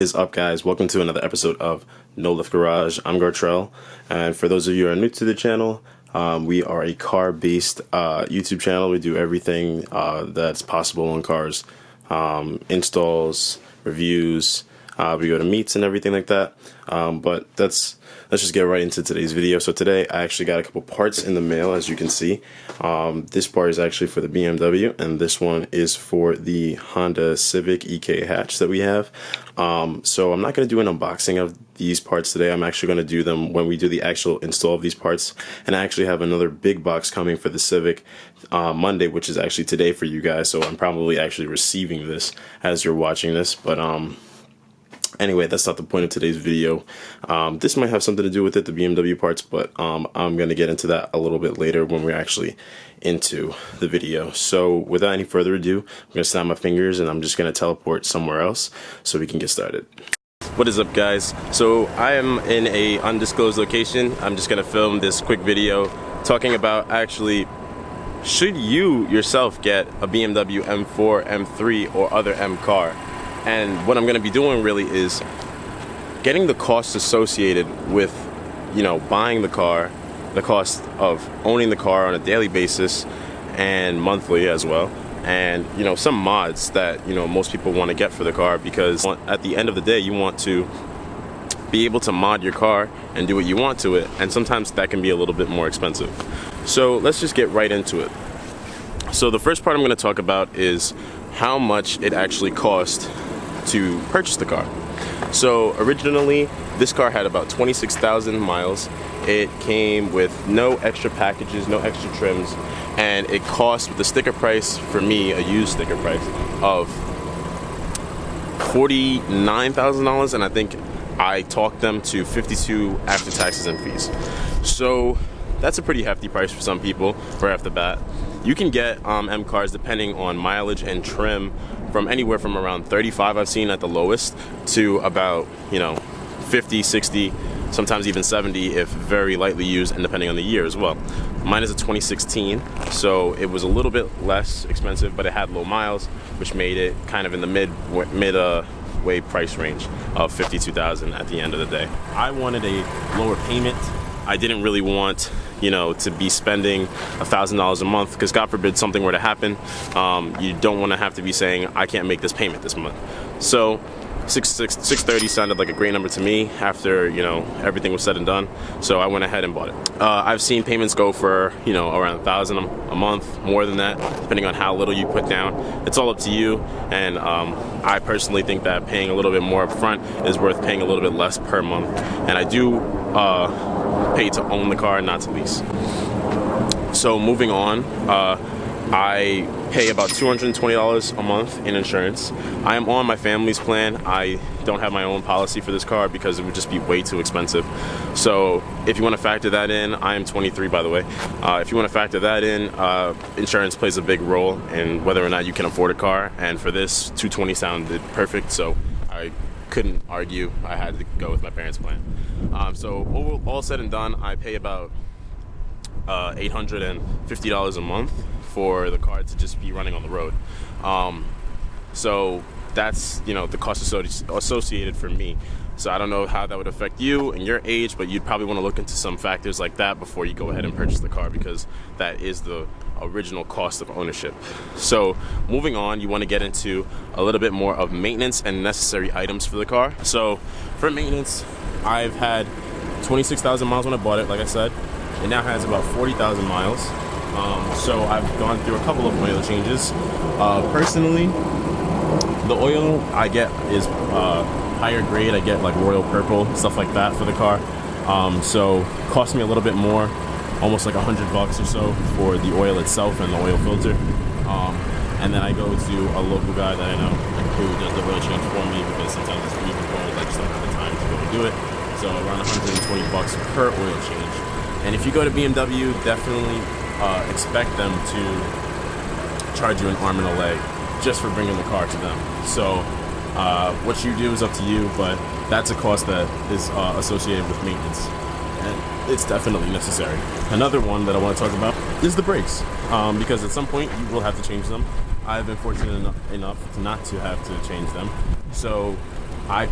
Is up, guys? Welcome to another episode of NoLiftGarage. I'm Gartrell, and for those of you who are new to the channel, we are a car-based YouTube channel. We do everything that's possible on cars, installs, reviews. We go to meets and everything like that. But let's just get right into today's video. So today I actually got a couple parts in the mail, as you can see. This part is actually for the BMW, and this one is for the Honda Civic EK hatch that we have. So I'm not going to do an unboxing of these parts today. I'm actually going to do them when we do the actual install of these parts. And I actually have another big box coming for the Civic Monday, which is actually today for you guys. So I'm probably actually receiving this as you're watching this. But anyway, that's not the point of today's video. This might have something to do with it, the BMW parts, but I'm going to get into that a little bit later when we're actually into the video. So without any further ado, I'm going to snap my fingers and I'm just going to teleport somewhere else so we can get started. What is up, guys? So I am in a undisclosed location. I'm just going to film this quick video talking about actually, should you yourself get a BMW M4, M3, or other M car? And what I'm going to be doing really is getting the costs associated with, buying the car, the cost of owning the car on a daily basis and monthly as well, and some mods that most people want to get for the car, because at the end of the day you want to be able to mod your car and do what you want to it, and sometimes that can be a little bit more expensive. So let's just get right into it. So the first part I'm going to talk about is how much it actually cost to purchase the car. So originally this car had about 26,000 miles. It came with no extra packages, no extra trims, and it cost, with the sticker price for me, a used sticker price of $49,000, and I think I talked them to $52,000 after taxes and fees. So that's a pretty hefty price for some people right off the bat. You can get M cars, depending on mileage and trim, from anywhere from around 35 I've seen at the lowest to about 50, 60, sometimes even 70 if very lightly used, and depending on the year as well. Mine is a 2016, so it was a little bit less expensive, but it had low miles, which made it kind of in the mid way price range of $52,000 at the end of the day. I wanted a lower payment. I didn't really want to be spending $1,000 a month, because God forbid something were to happen. You don't want to have to be saying, I can't make this payment this month. So $630 sounded like a great number to me after everything was said and done. So I went ahead and bought it. I've seen payments go for around $1,000 a month, more than that, depending on how little you put down. It's all up to you, and I personally think that paying a little bit more up front is worth paying a little bit less per month. And I do pay to own the car, not to lease. So moving on, I pay about $220 a month in insurance. I am on my family's plan. I don't have my own policy for this car because it would just be way too expensive. So if you want to factor that in, I am 23, by the way. If you want to factor that in, insurance plays a big role in whether or not you can afford a car. And for this, $220 sounded perfect, so I couldn't argue. I had to go with my parents' plan. So all said and done, I pay about $850 a month for the car to just be running on the road. So that's the cost associated for me. So I don't know how that would affect you and your age, but you'd probably want to look into some factors like that before you go ahead and purchase the car, because that is the original cost of ownership. So moving on, you want to get into a little bit more of maintenance and necessary items for the car. So for maintenance, I've had 26,000 miles when I bought it, like I said. It now has about 40,000 miles. So I've gone through a couple of oil changes. Personally, the oil I get is higher grade. I get like Royal Purple, stuff like that for the car. So it cost me a little bit more, almost like $100 or so for the oil itself and the oil filter. And then I go to a local guy that I know who does the oil change for me, because sometimes it's freezing cold. I just don't have the time to go and do it. So around $120 per oil change. And if you go to BMW, definitely expect them to charge you an arm and a leg just for bringing the car to them. So what you do is up to you, but that's a cost that is associated with maintenance, and it's definitely necessary. Another one that I want to talk about is the brakes, because at some point you will have to change them. I've been fortunate enough not to have to change them. So I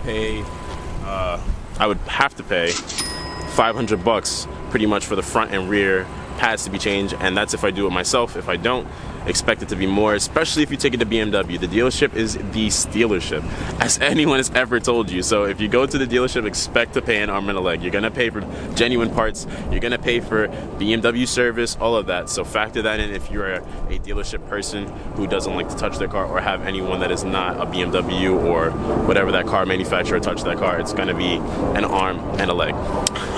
would have to pay $500 pretty much for the front and rear pads to be changed, and that's if I do it myself. If I don't, expect it to be more, especially if you take it to BMW. The dealership is the stealership, as anyone has ever told you. So if you go to the dealership, expect to pay an arm and a leg. You're gonna pay for genuine parts, you're gonna pay for BMW service, all of that. So factor that in if you're a dealership person who doesn't like to touch their car, or have anyone that is not a BMW or whatever that car manufacturer touch that car. It's gonna be an arm and a leg.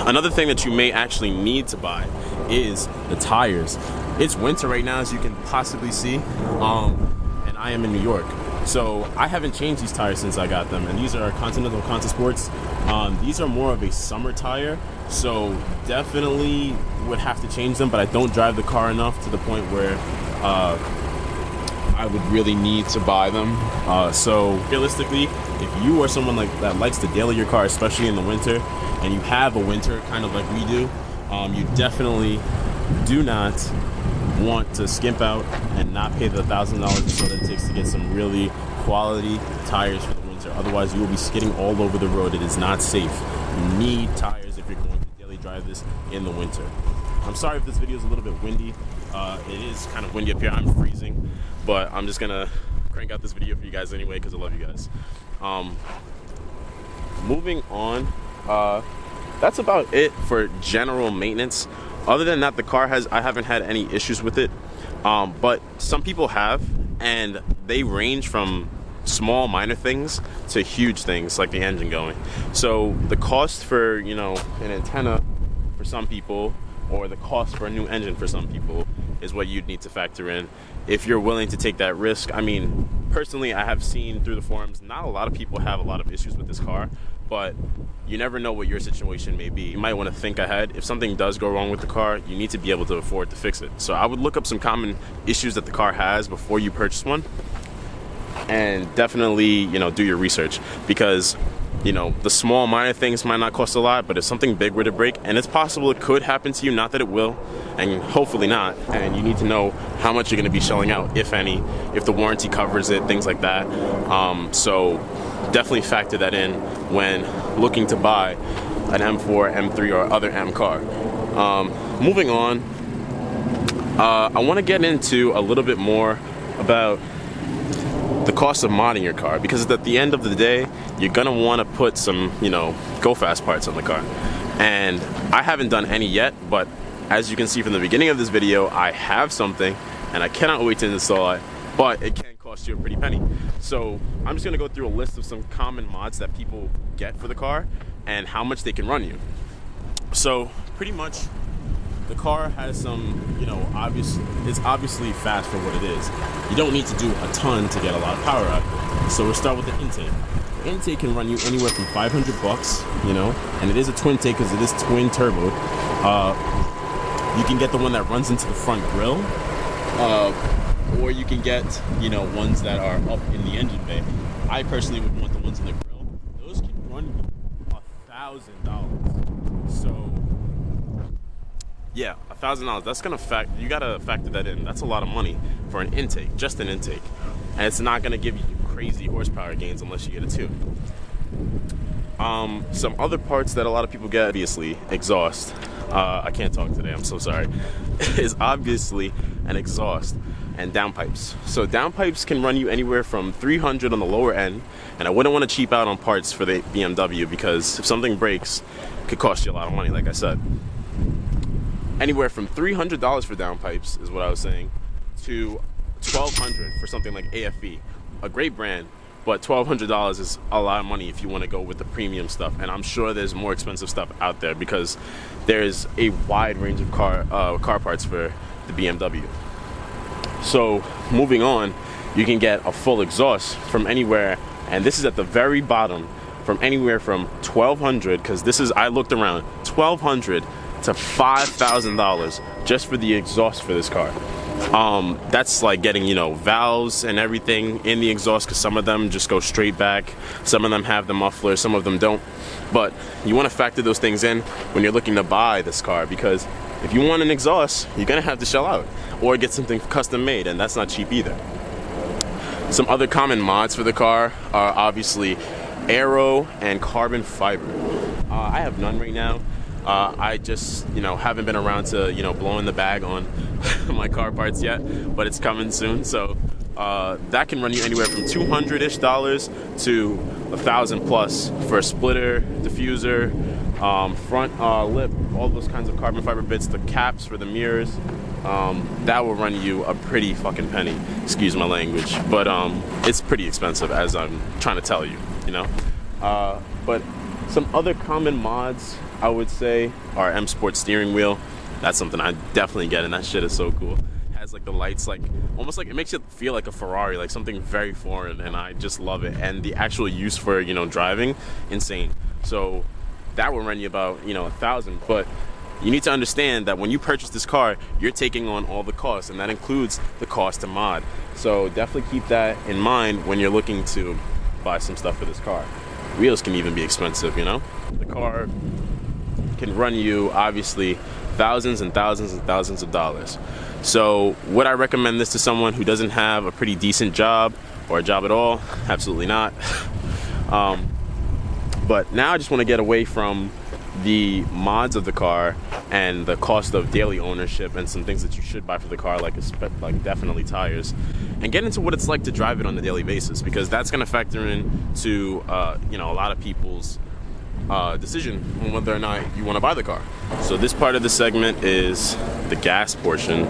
Another thing that you may actually need to buy is the tires. It's winter right now, as you can possibly see, and I am in New York. So I haven't changed these tires since I got them, and these are Continental Sports. These are more of a summer tire, so definitely would have to change them, but I don't drive the car enough to the point where I would really need to buy them. So realistically, if you are someone that likes to daily your car, especially in the winter, and you have a winter kind of like we do, you definitely do not want to skimp out and not pay the $1,000 or so that it takes to get some really quality tires for the winter. Otherwise, you will be skidding all over the road. It is not safe. You need tires if you're going to daily drive this in the winter. I'm sorry if this video is a little bit windy. It is kind of windy up here. I'm freezing, but I'm just gonna crank out this video for you guys anyway because I love you guys. Moving on, that's about it for general maintenance. Other than that, the car I haven't had any issues with it, but some people have, and they range from small minor things to huge things like the engine going. So the cost for, an antenna for some people, or the cost for a new engine for some people, is what you'd need to factor in if you're willing to take that risk. I mean, personally, I have seen through the forums, not a lot of people have a lot of issues with this car, but you never know what your situation may be. You might want to think ahead. If something does go wrong with the car, you need to be able to afford to fix it. So I would look up some common issues that the car has before you purchase one, and definitely, do your research, because the small minor things might not cost a lot, but if something big were to break, and it's possible it could happen to you, not that it will, and hopefully not, and you need to know how much you're going to be shelling out, if any, if the warranty covers it, things like that. So definitely factor that in when looking to buy an M4, M3, or other M car. Moving on, I want to get into a little bit more about the cost of modding your car, because at the end of the day, you're gonna want to put some, go fast parts on the car. And I haven't done any yet, but as you can see from the beginning of this video, I have something, and I cannot wait to install it, but it can cost you a pretty penny. So I'm just gonna go through a list of some common mods that people get for the car and how much they can run you. So pretty much, the car has some, it's obviously fast for what it is. You don't need to do a ton to get a lot of power out. So we'll start with the intake. The intake can run you anywhere from $500, and it is a twin take because it is twin turbo. You can get the one that runs into the front grille, or you can get, ones that are up in the engine bay. I personally would want the ones in the grille. Those can run you $1,000. So yeah, $1,000. That's gonna you gotta factor that in. That's a lot of money for an intake, just an intake, and it's not gonna give you crazy horsepower gains unless you get a tune. Some other parts that a lot of people get, obviously, exhaust. I can't talk today. I'm so sorry. Is obviously an exhaust and downpipes. So downpipes can run you anywhere from $300 on the lower end, and I wouldn't want to cheap out on parts for the BMW because if something breaks, it could cost you a lot of money, like I said. Anywhere from $300 for downpipes is what I was saying, to $1,200 for something like AFV, a great brand, but $1,200 is a lot of money if you want to go with the premium stuff. And I'm sure there's more expensive stuff out there because there's a wide range of car parts for the BMW. So moving on, you can get a full exhaust from anywhere, and this is at the very bottom, from anywhere from $1,200, because this is, I looked around, $1,200 to $5,000 just for the exhaust for this car. That's like getting, valves and everything in the exhaust, because some of them just go straight back, some of them have the muffler, some of them don't. But you want to factor those things in when you're looking to buy this car, because if you want an exhaust, you're gonna have to shell out or get something custom made, and that's not cheap either. Some other common mods for the car are obviously aero and carbon fiber. I have none right now. I just, haven't been around to, blowing the bag on my car parts yet, but it's coming soon. So that can run you anywhere from $200-ish to $1,000 plus for a splitter, diffuser, front lip, all those kinds of carbon fiber bits, the caps for the mirrors. That will run you a pretty fucking penny. Excuse my language, but it's pretty expensive, as I'm trying to tell you, But some other common mods, I would say, are M Sport steering wheel. That's something I definitely get, and that shit is so cool. It has like the lights, like almost like it makes it feel like a Ferrari, like something very foreign, and I just love it. And the actual use for driving, insane. So that will run you about $1,000, but you need to understand that when you purchase this car, you're taking on all the costs, and that includes the cost to mod. So definitely keep that in mind when you're looking to buy some stuff for this car. Wheels can even be expensive, The car can run you, obviously, thousands and thousands and thousands of dollars. So would I recommend this to someone who doesn't have a pretty decent job or a job at all? Absolutely not. But now I just want to get away from the mods of the car and the cost of daily ownership and some things that you should buy for the car, like definitely tires, and get into what it's like to drive it on a daily basis, because that's going to factor into a lot of people's decision on whether or not you want to buy the car. So this part of the segment is the gas portion.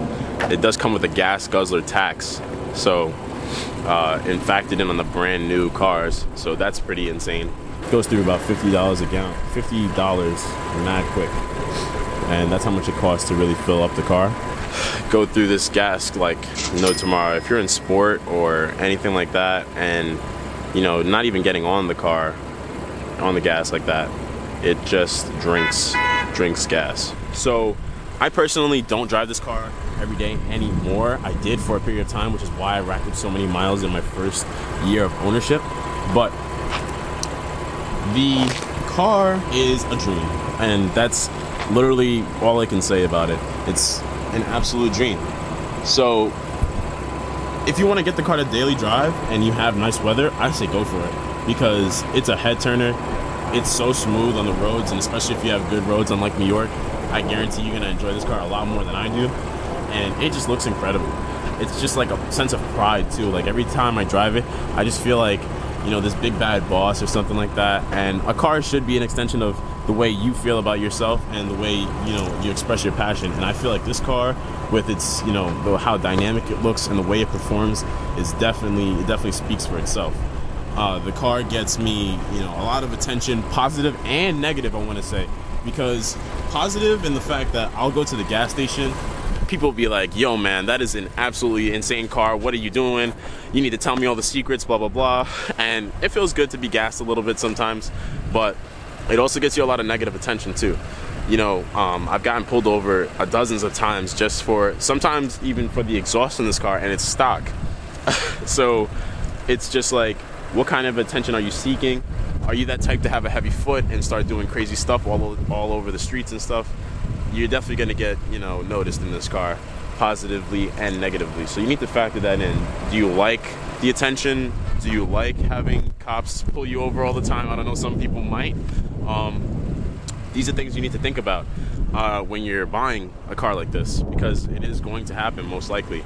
It does come with a gas guzzler tax, so in factored in on the brand new cars, so that's pretty insane. Goes through about $50 a gallon, $50 mad quick, and that's how much it costs to really fill up the car. Go through this gas like no tomorrow. If you're in sport or anything like that, and not even getting on the car on the gas like that, it just drinks gas. So I personally don't drive this car every day anymore. I did for a period of time, which is why I racked up so many miles in my first year of ownership, but the car is a dream, and that's literally all I can say about it. It's an absolute dream. So if you want to get the car to daily drive and you have nice weather, I say go for it, because it's a head turner. It's so smooth on the roads, and especially if you have good roads unlike New York, I guarantee you're going to enjoy this car a lot more than I do. And it just looks incredible. It's just like a sense of pride too. Like every time I drive it, I just feel like this big bad boss or something like that. And a car should be an extension of the way you feel about yourself and the way you express your passion. And I feel like this car, with its how dynamic it looks and the way it performs, it definitely speaks for itself. The car gets me a lot of attention, positive and negative, I want to say, because positive in the fact that I'll go to the gas station, people be like, yo man, that is an absolutely insane car, what are you doing, you need to tell me all the secrets, blah blah blah. And it feels good to be gassed a little bit sometimes, but it also gets you a lot of negative attention too. I've gotten pulled over dozens of times just for, sometimes even for the exhaust in this car, and it's stock. So it's just like, what kind of attention are you seeking? Are you that type to have a heavy foot and start doing crazy stuff all over the streets and stuff? You're definitely going to get noticed in this car, positively and negatively. So you need to factor that in. Do you like the attention? Do you like having cops pull you over all the time? I don't know, some people might. These are things you need to think about when you're buying a car like this, because it is going to happen most likely.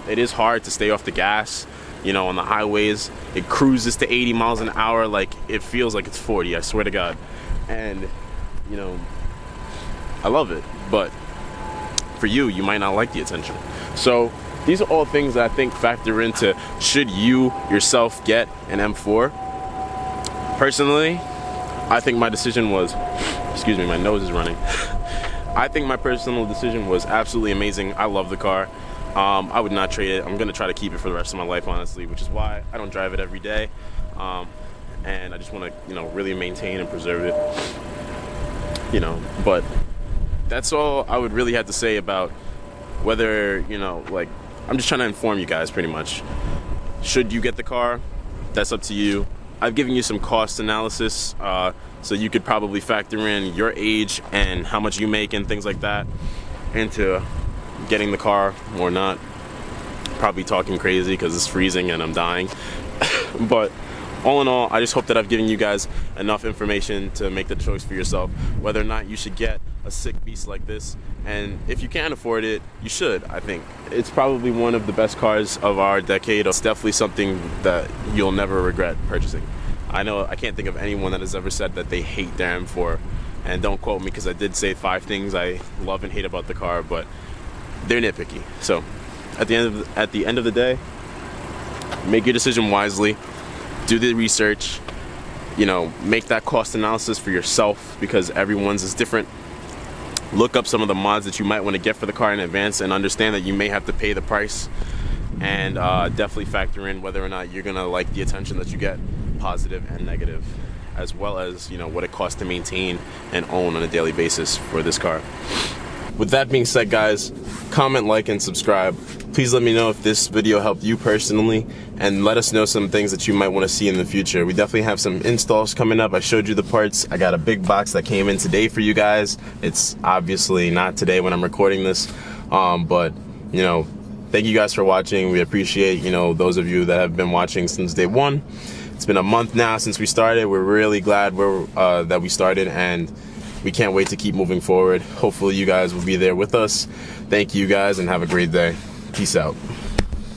It is hard to stay off the gas. On the highways, it cruises to 80 miles an hour like it feels like it's 40, I swear to God. And I love it, but for you might not like the attention. So these are all things that I think factor into, should you yourself get an M4? Personally, I think my decision was, excuse me, my nose is running. I think my personal decision was absolutely amazing. I love the car. I would not trade it. I'm going to try to keep it for the rest of my life, honestly, which is why I don't drive it every day. And I just want to, really maintain and preserve it. But that's all I would really have to say about whether, I'm just trying to inform you guys pretty much. Should you get the car? That's up to you. I've given you some cost analysis, so you could probably factor in your age and how much you make and things like that into getting the car or not. Probably talking crazy because it's freezing and I'm dying. But all in all, I just hope that I've given you guys enough information to make the choice for yourself whether or not you should get a sick beast like this. And if you can afford it, you should. I think it's probably one of the best cars of our decade. It's definitely something that you'll never regret purchasing. I know I can't think of anyone that has ever said that they hate their M4, and don't quote me because I did say 5 things I love and hate about the car, but they're nitpicky. So at the end of the day, make your decision wisely. Do the research, you know, make that cost analysis for yourself because everyone's is different. Look up some of the mods that you might want to get for the car in advance and understand that you may have to pay the price, and definitely factor in whether or not you're gonna like the attention that you get, positive and negative, as well as, you know, what it costs to maintain and own on a daily basis for this car. With that being said, guys, comment, like, and subscribe. Please let me know if this video helped you personally, and let us know some things that you might want to see in the future. We definitely have some installs coming up. I showed you the parts. I got a big box that came in today for you guys. It's obviously not today when I'm recording this, but, you know, thank you guys for watching. We appreciate, you know, those of you that have been watching since day one. It's been a month now since we started. We're really glad that we started, and we can't wait to keep moving forward. Hopefully you guys will be there with us. Thank you guys and have a great day. Peace out.